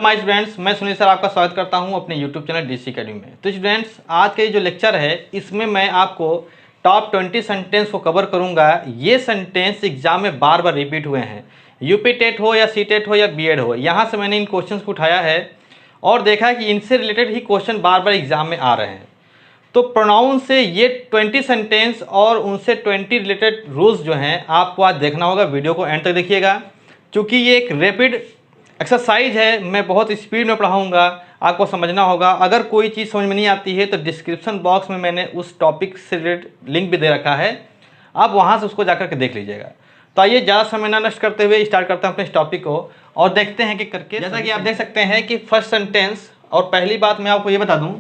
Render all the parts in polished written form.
My students, मैं Sunil sir आपका स्वागत करता हूं अपने यूट्यूब चैनल डीसी अकेडमी में। तो स्टूडेंट्स, आज का ये जो लेक्चर है इसमें मैं आपको टॉप 20 सेंटेंस को कवर करूंगा। ये सेंटेंस एग्जाम में बार बार रिपीट हुए हैं, यूपी टेट हो या सी टेट हो या बीएड हो। यहाँ से मैंने इन क्वेश्चन को उठाया है और देखा कि इनसे रिलेटेड ही क्वेश्चन बार बार एग्जाम में आ रहे हैं। तो प्रोनाउन से ये 20 सेंटेंस और उनसे 20 रिलेटेड रूल्स जो हैं आपको आज देखना होगा। वीडियो को एंड तक देखिएगा, क्योंकि ये एक रैपिड एक्सरसाइज है। मैं बहुत स्पीड में पढ़ाऊंगा, आपको समझना होगा। अगर कोई चीज़ समझ में नहीं आती है तो डिस्क्रिप्शन बॉक्स में मैंने उस टॉपिक से रिलेटेड लिंक भी दे रखा है, आप वहाँ से उसको जाकर के देख लीजिएगा। तो आइए ज़्यादा समय ना नष्ट करते हुए स्टार्ट करते हैं अपने इस टॉपिक को और देखते हैं कि करके। जैसा कि आप देख सकते हैं कि फर्स्ट सेंटेंस, और पहली बात मैं आपको ये बता दूँ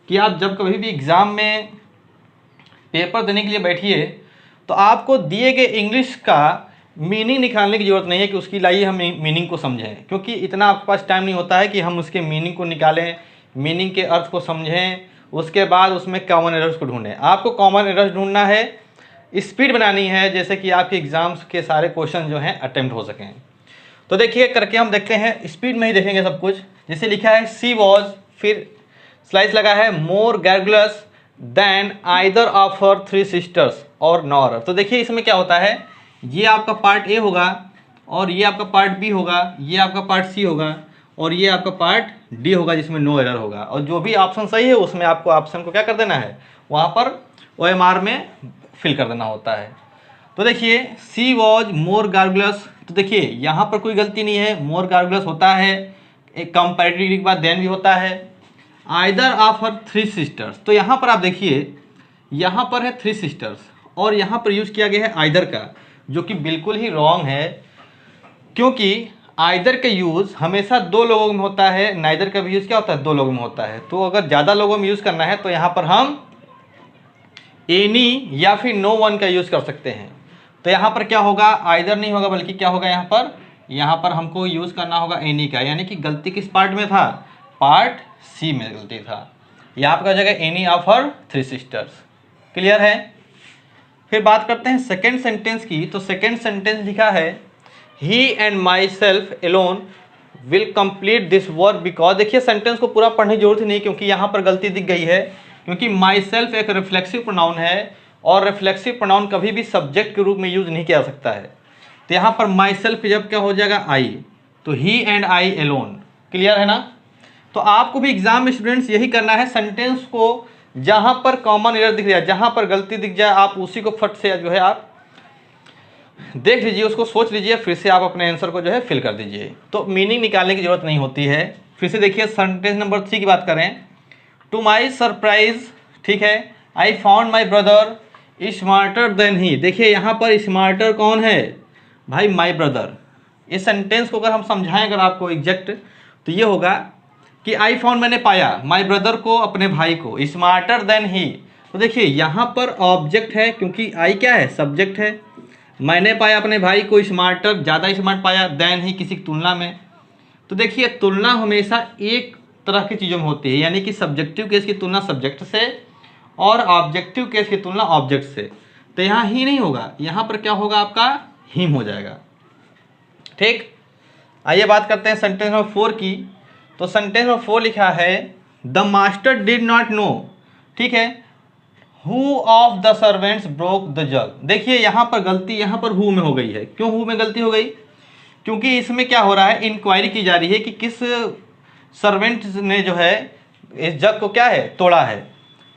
कि आप जब कभी भी एग्ज़ाम में पेपर देने के लिए बैठिए तो आपको दिए गए इंग्लिश का मीनिंग निकालने की ज़रूरत नहीं है कि उसकी लाइए हम मीनिंग को समझें, क्योंकि इतना आपके पास टाइम नहीं होता है कि हम उसके मीनिंग को निकालें, मीनिंग के अर्थ को समझें, उसके बाद उसमें कॉमन एरर्स को ढूंढें। आपको कॉमन एरर्स ढूंढना है, स्पीड बनानी है, जैसे कि आपके एग्ज़ाम्स के सारे क्वेश्चन जो हैं अटेम्प्ट हो सकें। तो देखिए करके हम देखते हैं, स्पीड में ही देखेंगे सब कुछ। जैसे लिखा है सी वॉज, फिर स्लाइस लगा है more garrulous than either of her three sisters or nor. तो देखिए इसमें क्या होता है, ये आपका पार्ट ए होगा और ये आपका पार्ट बी होगा, ये आपका पार्ट सी होगा और ये आपका पार्ट डी होगा जिसमें नो एरर होगा। और जो भी ऑप्शन सही है उसमें आपको ऑप्शन को क्या कर देना है, वहाँ पर OMR में फिल कर देना होता है। तो देखिए सी वॉज मोर गार्गुलस, तो देखिए यहाँ पर कोई गलती नहीं है, मोर गार्गुलस होता है, एक कंपैरेटिव के बाद देन भी होता है। Either of her three sisters, तो यहाँ पर आप देखिए यहाँ पर है थ्री सिस्टर्स और यहाँ पर यूज़ किया गया है आइदर का, जो कि बिल्कुल ही रॉन्ग है, क्योंकि आइदर का यूज़ हमेशा दो लोगों में होता है, नाइदर का भी यूज़ क्या होता है, दो लोगों में होता है। तो अगर ज़्यादा लोगों में यूज़ करना है तो यहाँ पर हम एनी या फिर नो वन का यूज़ कर सकते हैं। तो यहाँ पर क्या होगा, आइदर नहीं होगा बल्कि क्या होगा, यहाँ पर हमको यूज़ करना होगा एनी का। यानी कि गलती किस पार्ट में था, पार्ट सी में गलती था। यहाँ पर जगह any of her three sisters. Clear है। फिर बात करते हैं सेकेंड सेंटेंस की। तो सेकेंड सेंटेंस लिखा है ही and myself alone will complete this work because. देखिए सेंटेंस को पूरा पढ़ने की जरूरत ही नहीं, क्योंकि यहाँ पर गलती दिख गई है, क्योंकि माई सेल्फ एक रिफ्लेक्सिव प्रोनाउन है और रिफ्लेक्सिव प्रोनाउन कभी भी सब्जेक्ट के रूप में यूज नहीं किया जा सकता है। तो यहाँ पर माई सेल्फ जब क्या हो जाएगा, आई, तो ही एंड आई एलोन। क्लियर है ना। तो आपको भी एग्जाम में स्टूडेंट्स यही करना है, सेंटेंस को जहाँ पर कॉमन एरर दिख जाए, जहाँ पर गलती दिख जाए, आप उसी को फट से जो है आप देख लीजिए, उसको सोच लीजिए, फिर से आप अपने आंसर को जो है फिल कर दीजिए। तो मीनिंग निकालने की जरूरत नहीं होती है। फिर से देखिए सेंटेंस नंबर 3 की बात करें। टू माई सरप्राइज, ठीक है, I found my brother smarter than he. देखिए यहाँ पर स्मार्टर कौन है भाई, माई ब्रदर। इस सेंटेंस को अगर हम समझाएं अगर आपको एग्जैक्ट, तो ये होगा कि आई फाउंड, मैंने पाया, माई ब्रदर को, अपने भाई को, स्मार्टर देन ही। तो देखिए यहाँ पर ऑब्जेक्ट है, क्योंकि आई क्या है, सब्जेक्ट है। मैंने पाया अपने भाई को स्मार्टर, ज़्यादा स्मार्ट पाया, देन ही किसी की तुलना में। तो देखिए तुलना हमेशा एक तरह की चीज़ों में होती है, यानी कि सब्जेक्टिव केस की तुलना सब्जेक्ट से और ऑब्जेक्टिव केस की तुलना ऑब्जेक्ट से। तो यहाँ ही नहीं होगा, यहाँ पर क्या होगा, आपका हिम हो जाएगा। ठीक, आइए बात करते हैं सेंटेंस नंबर 4 की। तो सेंटेंस नंबर 4 लिखा है the master did not know, ठीक है, who of the servants broke the जग। देखिए यहाँ पर गलती यहाँ पर हु में हो गई है। क्यों हु में गलती हो गई, क्योंकि इसमें क्या हो रहा है, इंक्वायरी की जा रही है कि किस सर्वेंट ने जो है इस जग को क्या है, तोड़ा है।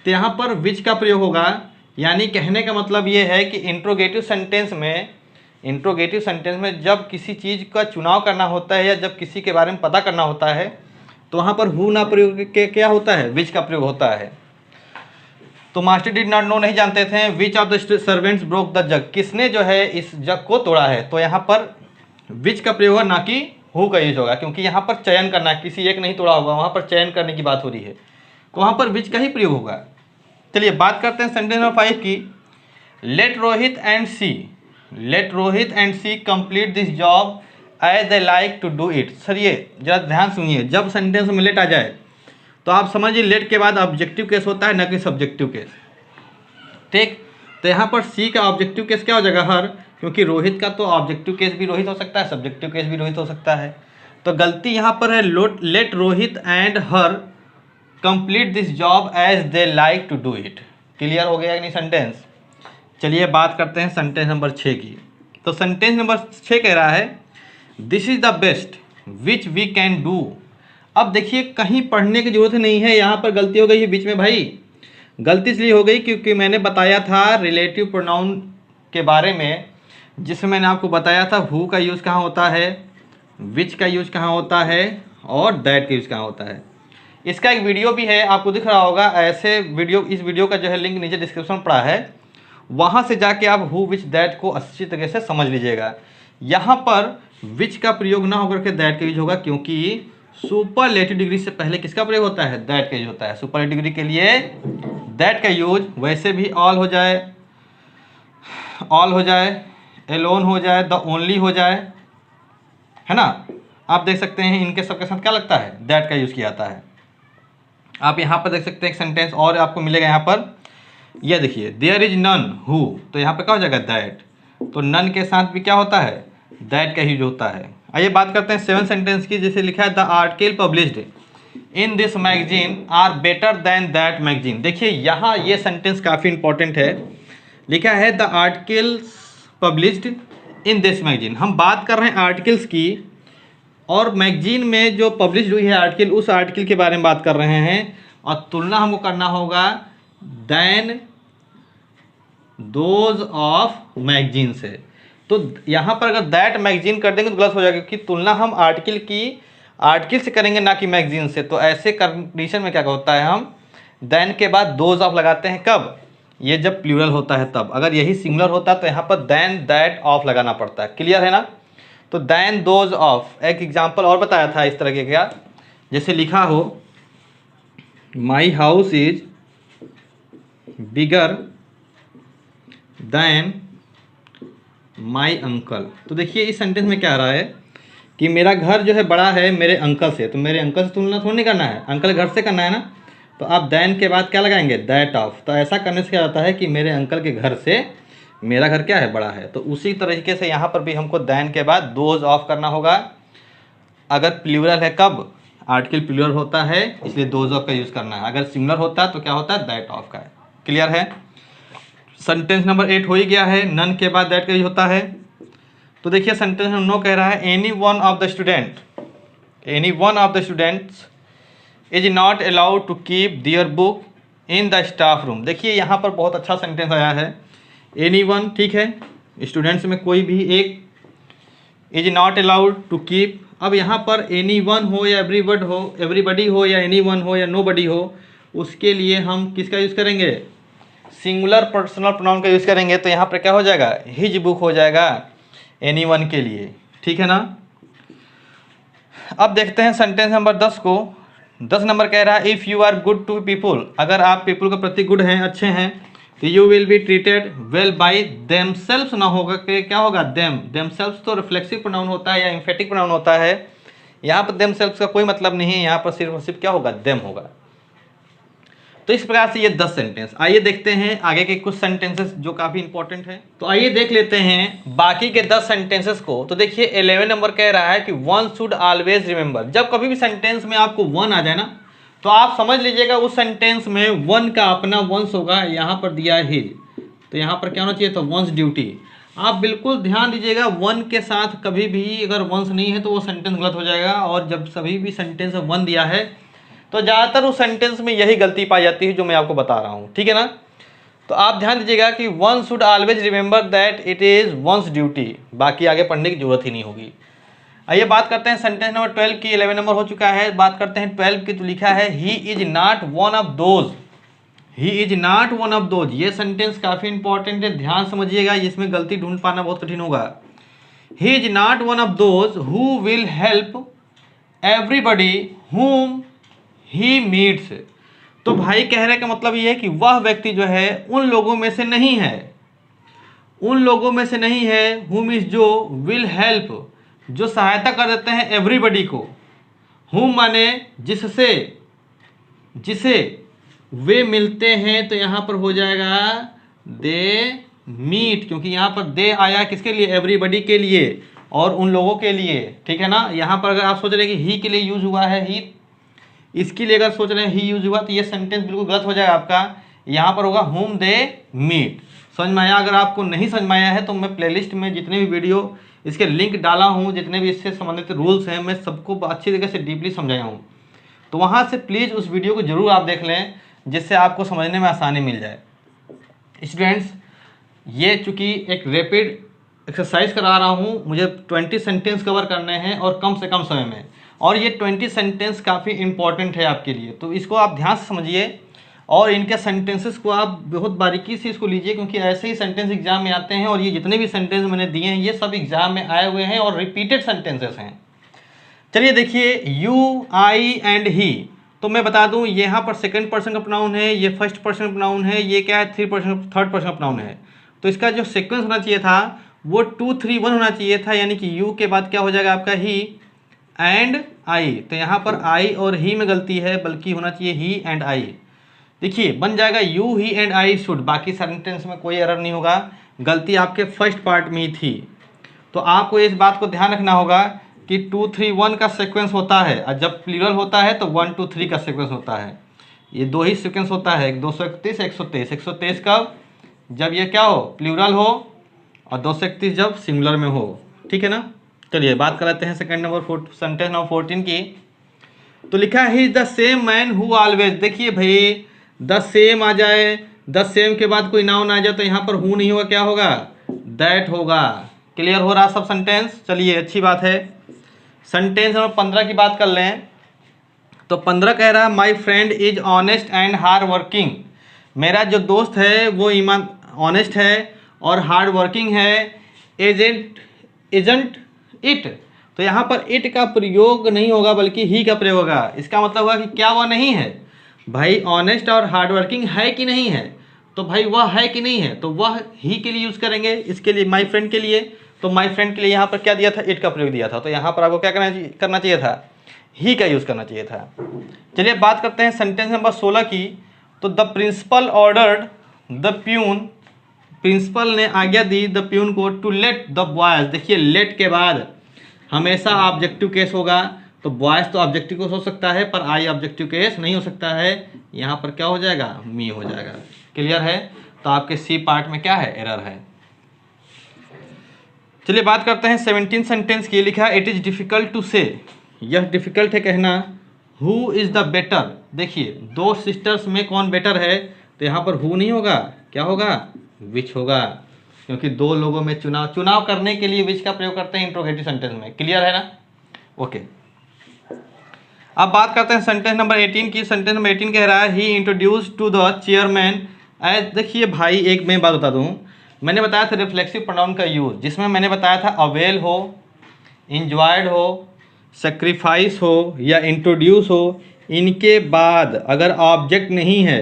तो यहाँ पर विच का प्रयोग होगा, यानी कहने का मतलब ये है कि इंट्रोगेटिव सेंटेंस में जब किसी चीज़ का चुनाव करना होता है या जब किसी के बारे में पता करना होता है तो वहाँ पर हु ना प्रयोग के क्या होता है, विच का प्रयोग होता है। तो मास्टर डिड नॉट नो नहीं जानते थे, which of the servants broke the जग, किसने जो है इस जग को तोड़ा है। तो यहाँ पर विच का प्रयोग है, ना कि हु का यूज होगा, क्योंकि यहाँ पर चयन करना है, किसी एक नहीं तोड़ा होगा, वहाँ पर चयन करने की बात हो रही है, तो वहाँ पर विच का ही प्रयोग होगा। चलिए बात करते हैं सेंटेंस नंबर 5 की। Let Rohit and she complete this job as they like to do it. Sir ये जरा ध्यान सुनिए, जब सेंटेंस में लेट आ जाए तो आप समझिए लेट के बाद ऑब्जेक्टिव केस होता है, न कि सब्जेक्टिव केस। ठीक, तो यहाँ पर सी का ऑब्जेक्टिव केस क्या हो जाएगा, हर, क्योंकि रोहित का तो ऑब्जेक्टिव केस भी रोहित हो सकता है, सब्जेक्टिव केस भी रोहित हो सकता है। तो गलती यहाँ पर है let Rohit and her complete this job as they like to do it. Clear हो गया कि नहीं सेंटेंस। चलिए बात करते हैं सेंटेंस नंबर 6 की। तो सेंटेंस नंबर 6 कह रहा है this is the best which we can do. अब देखिए कहीं पढ़ने की जरूरत नहीं है, यहाँ पर गलती हो गई है बीच में भाई। गलती इसलिए हो गई क्योंकि मैंने बताया था रिलेटिव प्रोनाउन के बारे में, जिसमें मैंने आपको बताया था हु का यूज़ कहाँ होता है, विच का यूज़ कहाँ होता है और दैट का यूज़ कहाँ होता है। इसका एक वीडियो भी है, आपको दिख रहा होगा ऐसे वीडियो। इस वीडियो का जो है लिंक नीचे डिस्क्रिप्शन में पड़ा है, वहाँ से जाके आप हु विच दैट को अच्छी तरीके से समझ लीजिएगा। यहाँ पर विच का प्रयोग ना होकर के दैट का यूज होगा, क्योंकि सुपरलेटिव डिग्री से पहले किसका प्रयोग होता है, दैट का यूज होता है। सुपरलेटिव डिग्री के लिए दैट का यूज, वैसे भी ऑल हो जाए, एलोन हो जाए, द ओनली हो जाए, है ना। आप देख सकते हैं इनके सबके साथ क्या लगता है, दैट का यूज किया जाता है। आप यहाँ पर देख सकते हैं एक सेंटेंस और आपको मिलेगा यहाँ पर, यह देखिए देयर इज नन हु, तो यहाँ पे क्या हो जाएगा दैट। तो नन के साथ भी क्या होता है, दैट का यूज होता है। आइए बात करते हैं 7 सेंटेंस की। जैसे लिखा है the article published in this magazine are better than that magazine. देखिए यहाँ ये सेंटेंस काफ़ी इंपॉर्टेंट है। लिखा है the articles published in this magazine. हम बात कर रहे हैं आर्टिकल्स की, और मैगजीन में जो पब्लिश हुई है आर्टिकल, उस आर्टिकल के बारे में बात कर रहे हैं, और तुलना हमको करना होगा दैन दोज ऑफ मैगजीन से। तो यहाँ पर अगर दैट मैगजीन कर देंगे तो गलत हो जाएगा, क्योंकि तुलना हम आर्टिकल से करेंगे ना कि मैगजीन से। तो ऐसे कंडीशन में क्या होता है, हम दैन के बाद दोज ऑफ लगाते हैं। कब, ये जब प्लूरल होता है तब। अगर यही सिंगुलर होता है तो यहाँ पर दैन दैट ऑफ लगाना पड़ता है। क्लियर है ना। तो दैन दोज ऑफ, एक एग्जाम्पल और बताया था इस तरह के क्या, जैसे लिखा हो my house is bigger than my uncle. तो देखिए इस सेंटेंस में क्या आ रहा है कि मेरा घर जो है बड़ा है मेरे अंकल से। तो मेरे अंकल से तुलना थोड़ी नहीं करना है, अंकल घर से करना है ना। तो आप दैन के बाद क्या लगाएंगे, दैट ऑफ। तो ऐसा करने से क्या होता है कि मेरे अंकल के घर से मेरा घर क्या है, बड़ा है। तो उसी तरीके से यहाँ पर भी हमको दैन के बाद दोज ऑफ करना होगा। अगर प्लूरल है, कब, आर्टिकल प्लूरल होता है इसलिए दोज ऑफ का यूज़ करना है। अगर सिंगुलर होता है तो क्या होता है, दैट ऑफ का है। क्लियर है। सेंटेंस नंबर 8 हो ही गया है, नन के बाद दैट का यूज होता है। तो देखिए सेंटेंस नंबर 9 कह रहा है any one of the students is not allowed to keep their book in the staff room. देखिए यहाँ पर बहुत अच्छा सेंटेंस आया है, एनी वन, ठीक है, स्टूडेंट्स में कोई भी एक, is not allowed to keep. अब यहाँ पर एनी वन हो या एवरीबडी हो या एनी वन हो या नो बडी हो, उसके लिए हम किसका यूज़ करेंगे, सिंगुलर पर्सनल प्रोनाउन का यूज़ करेंगे। तो यहाँ पर क्या हो जाएगा, हिज बुक हो जाएगा एनी वन के लिए, ठीक है ना। अब देखते हैं सेंटेंस नंबर 10 को। 10 नंबर कह रहा है if you are good to people, अगर आप पीपुल के प्रति गुड हैं, अच्छे हैं, तो you will be treated well by themselves ना होगा कि क्या होगा, देमसेल्व्स तो रिफ्लेक्सिव प्रोनाउन होता है या एम्फेटिक प्रोनाउन होता है। यहाँ पर देमसेल्व्स का कोई मतलब नहीं है, यहाँ पर सिर्फ और सिर्फ क्या होगा, देम होगा। तो इस प्रकार से ये 10 सेंटेंस। आइए देखते हैं आगे के कुछ सेंटेंसेस जो काफ़ी इंपॉर्टेंट हैं। तो आइए देख लेते हैं बाकी के 10 सेंटेंसेस को। तो देखिए 11 नंबर कह रहा है कि वन शुड ऑलवेज रिमेंबर। जब कभी भी सेंटेंस में आपको वन आ जाए ना, तो आप समझ लीजिएगा उस सेंटेंस में वन का अपना वंस होगा। यहाँ पर दिया है हिज, तो यहाँ पर क्या होना चाहिए, तो वंस ड्यूटी। आप बिल्कुल ध्यान दीजिएगा, वन के साथ कभी भी अगर वंस नहीं है तो वो सेंटेंस गलत हो जाएगा। और जब सभी भी सेंटेंस में वन दिया है तो ज़्यादातर उस सेंटेंस में यही गलती पाई जाती है जो मैं आपको बता रहा हूँ, ठीक है ना। तो आप ध्यान दीजिएगा कि one should always remember that it is once duty. बाकी आगे पढ़ने की जरूरत ही नहीं होगी। आइए बात करते हैं सेंटेंस नंबर 12 की। 11 नंबर हो चुका है, बात करते हैं 12 की। तो लिखा है he is not one of those, he is not one of those. ये सेंटेंस काफ़ी इंपॉर्टेंट है, ध्यान समझिएगा, इसमें गलती ढूंढ पाना बहुत कठिन होगा। He is not one of those who will help everybody हुम ही मीट्स। तो भाई कहने का मतलब ये है कि वह व्यक्ति जो है उन लोगों में से नहीं है, उन लोगों में से नहीं है, हुम इज जो, विल हेल्प जो सहायता कर देते हैं एवरीबडी को, हुम माने जिससे, जिसे वे मिलते हैं। तो यहाँ पर हो जाएगा दे मीट, क्योंकि यहाँ पर दे आया किसके लिए, एवरीबडी के लिए। और उन लोगों के लिए, ठीक है ना। यहाँ पर अगर आप सोच रहे हैं कि ही के लिए यूज हुआ है, ही, इसके लिए अगर सोच रहे हैं ही यूज हुआ, तो ये सेंटेंस बिल्कुल गलत हो जाएगा आपका। यहाँ पर होगा whom they meet। समझ में आया? अगर आपको नहीं समझ में आया है तो मैं प्लेलिस्ट में जितने भी वीडियो इसके लिंक डाला हूँ, जितने भी इससे संबंधित रूल्स हैं, मैं सबको अच्छी तरीके से डीपली समझाया हूँ। तो वहाँ से प्लीज़ उस वीडियो को जरूर आप देख लें, जिससे आपको समझने में आसानी मिल जाए। स्टूडेंट्स, ये चूँकि एक रैपिड एक्सरसाइज करा रहा हूँ, मुझे 20 सेंटेंस कवर करने हैं और कम से कम समय में, और ये 20 सेंटेंस काफ़ी इंपॉर्टेंट है आपके लिए। तो इसको आप ध्यान से समझिए और इनके सेंटेंसेस को आप बहुत बारीकी से इसको लीजिए, क्योंकि ऐसे ही सेंटेंस एग्जाम में आते हैं और ये जितने भी सेंटेंस मैंने दिए हैं ये सब एग्जाम में आए हुए हैं और रिपीटेड सेंटेंसेस हैं। चलिए देखिए, यू, आई एंड ही। तो मैं बता दूं, यहाँ पर सेकंड पर्सन का प्रोनाउन है, ये फर्स्ट पर्सन का प्रोनाउन है, ये क्या है, थर्ड पर्सन का प्रोनाउन है। तो इसका जो सीक्वेंस होना चाहिए था वो 2 3 1 होना चाहिए था, यानी कि यू के बाद क्या हो जाएगा आपका ही एंड आई। तो यहाँ पर आई और ही में गलती है, बल्कि होना चाहिए ही एंड आई। देखिए बन जाएगा you, he and I should. बाकी सेंटेंस में कोई एरर नहीं होगा, गलती आपके फर्स्ट पार्ट में ही थी। तो आपको इस बात को ध्यान रखना होगा कि 2 3 1 का सीक्वेंस होता है, और जब प्लूरल होता है तो 1 2 3 का सीक्वेंस होता है। ये दो ही सीक्वेंस होता है, 231 123। 123 कब? जब ये क्या हो, प्लूरल हो, और 231 जब सिंगुलर में हो, ठीक है ना। चलिए बात कर लेते हैं सेकंड नंबर सेंटेंस नंबर 14 की। तो लिखा है he is the same man who always. देखिए भाई, द सेम आ जाए, द सेम के बाद कोई नाउन आ जाए तो यहाँ पर हु नहीं होगा, क्या होगा, दैट होगा। क्लियर हो रहा सब सेंटेंस? चलिए अच्छी बात है। सेंटेंस नंबर 15 की बात कर लें। तो 15 कह रहा है my friend is honest and hard working. मेरा जो दोस्त है वो ईमान ऑनेस्ट है और हार्ड वर्किंग है। Isn't it. तो यहाँ पर इट का प्रयोग नहीं होगा, बल्कि ही का प्रयोग होगा। इसका मतलब होगा कि क्या वह नहीं है भाई, ऑनेस्ट और हार्ड वर्किंग है कि नहीं है। तो भाई वह है कि नहीं है, तो वह ही के लिए यूज़ करेंगे। इसके लिए माई फ्रेंड के लिए, तो माई फ्रेंड के लिए यहाँ पर क्या दिया था, इट का प्रयोग दिया था। तो यहाँ पर आपको क्या करना चाहिए था, ही का यूज़ करना चाहिए था। चलिए बात करते हैं सेंटेंस नंबर 16 की। तो the principal ordered the peon. Principal ने आज्ञा दी द प्यून को टू लेट द बॉयज। देखिए लेट के बाद हमेशा ऑब्जेक्टिव केस होगा, तो बॉयज तो ऑब्जेक्टिव केस हो सकता है, पर आई ऑब्जेक्टिव केस नहीं हो सकता है। यहाँ पर क्या हो जाएगा, मी हो जाएगा। क्लियर है? तो आपके सी पार्ट में क्या है, एरर है। चलिए बात करते हैं 17 सेंटेंस की। लिखा है इट इज़ डिफ़िकल्ट टू से। यह डिफ़िकल्ट है कहना। Who is the better. देखिए दो सिस्टर्स में कौन बेटर है, तो यहाँ पर हु नहीं होगा, क्या होगा, विच होगा, क्योंकि दो लोगों में चुनाव करने के लिए विच का प्रयोग करते हैं इंट्रोगेटिव सेंटेंस में। क्लियर है ना? ओके। अब बात करते हैं सेंटेंस नंबर 18 की। सेंटेंस नंबर 18 कह रहा है he introduce to the chairman as. देखिए भाई एक मैं बात बता दूं, मैंने बताया था रिफ्लेक्सिव प्रोनाउन का यूज़, जिसमें मैंने बताया था अवेल हो, इंजॉयड हो, सेक्रीफाइस हो या इंट्रोड्यूस हो, इनके बाद अगर ऑब्जेक्ट नहीं है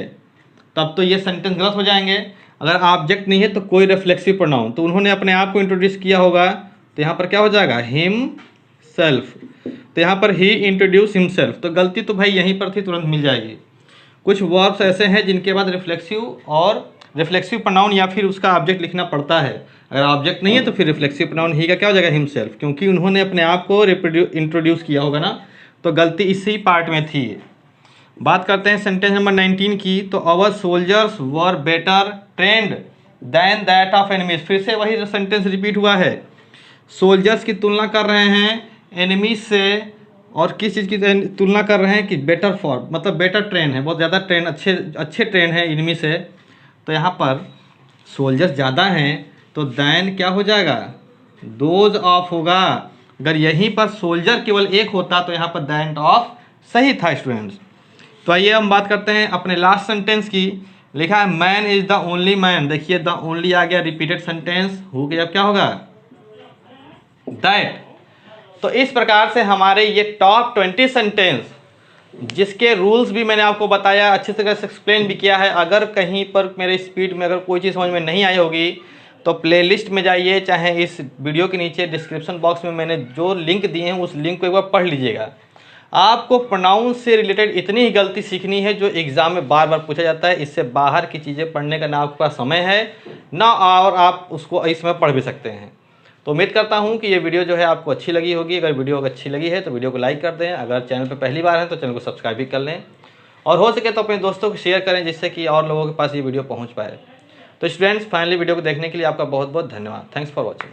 तब तो ये सेंटेंस गलत हो जाएंगे। अगर ऑब्जेक्ट नहीं है तो कोई रिफ्लेक्सिव प्रोनाउन, तो उन्होंने अपने आप को इंट्रोड्यूस किया होगा, तो यहाँ पर क्या हो जाएगा, हिम सेल्फ। तो यहाँ पर ही इंट्रोड्यूस हिमसेल्फ। तो गलती तो भाई यहीं पर थी, तुरंत मिल जाएगी। कुछ वर्ब्स ऐसे हैं जिनके बाद रिफ्लेक्सिव प्रोनाउन या फिर उसका ऑब्जेक्ट लिखना पड़ता है। अगर ऑब्जेक्ट नहीं है तो फिर रिफ्लेक्सिव प्रोनाउन ही का क्या हो जाएगा, हिमसेल्फ, क्योंकि उन्होंने अपने आप को इंट्रोड्यूस किया होगा ना। तो गलती इसी पार्ट में थी। बात करते हैं सेंटेंस नंबर 19 की। तो our soldiers were better trained than that of enemies. फिर से वही सेंटेंस रिपीट हुआ है। सोल्जर्स की तुलना कर रहे हैं एनिमीज से, और किस चीज़ की तुलना कर रहे हैं कि बेटर फॉर, मतलब बेटर ट्रेन है, बहुत ज़्यादा ट्रेन, अच्छे ट्रेन है एनिमी से। तो यहाँ पर सोल्जर्स ज़्यादा हैं तो दैन क्या हो जाएगा, दोज ऑफ होगा। अगर यहीं पर सोल्जर केवल एक होता तो यहाँ पर दैन ऑफ सही था स्टूडेंट्स। तो आइए हम बात करते हैं अपने लास्ट सेंटेंस की। लिखा है man is the only man. देखिए द ओनली आ गया, रिपीटेड सेंटेंस हो गया, अब क्या होगा, दैट। तो इस प्रकार से हमारे ये टॉप 20 सेंटेंस, जिसके रूल्स भी मैंने आपको बताया, अच्छी तरह से एक्सप्लेन भी किया है। अगर कहीं पर मेरे स्पीड में अगर कोई चीज़ समझ में नहीं आई होगी तो प्लेलिस्ट में जाइए, चाहे इस वीडियो के नीचे डिस्क्रिप्शन बॉक्स में मैंने जो लिंक दिए हैं उस लिंक को एक बार पढ़ लीजिएगा। आपको प्रोनाउंस से रिलेटेड इतनी ही गलती सीखनी है जो एग्ज़ाम में बार बार पूछा जाता है। इससे बाहर की चीज़ें पढ़ने का ना आपके पास समय है ना, और आप उसको इसमें पढ़ भी सकते हैं। तो उम्मीद करता हूँ कि ये वीडियो जो है आपको अच्छी लगी होगी। अगर वीडियो अच्छी लगी है तो वीडियो को लाइक कर दें। अगर चैनल पर पहली बार है तो चैनल को सब्सक्राइब भी कर लें और हो सके तो अपने दोस्तों को शेयर करें, जिससे कि और लोगों के पास ये वीडियो पहुँच पाए। तो स्टूडेंट्स, फाइनली वीडियो को देखने के लिए आपका बहुत बहुत धन्यवाद। Thanks for watching.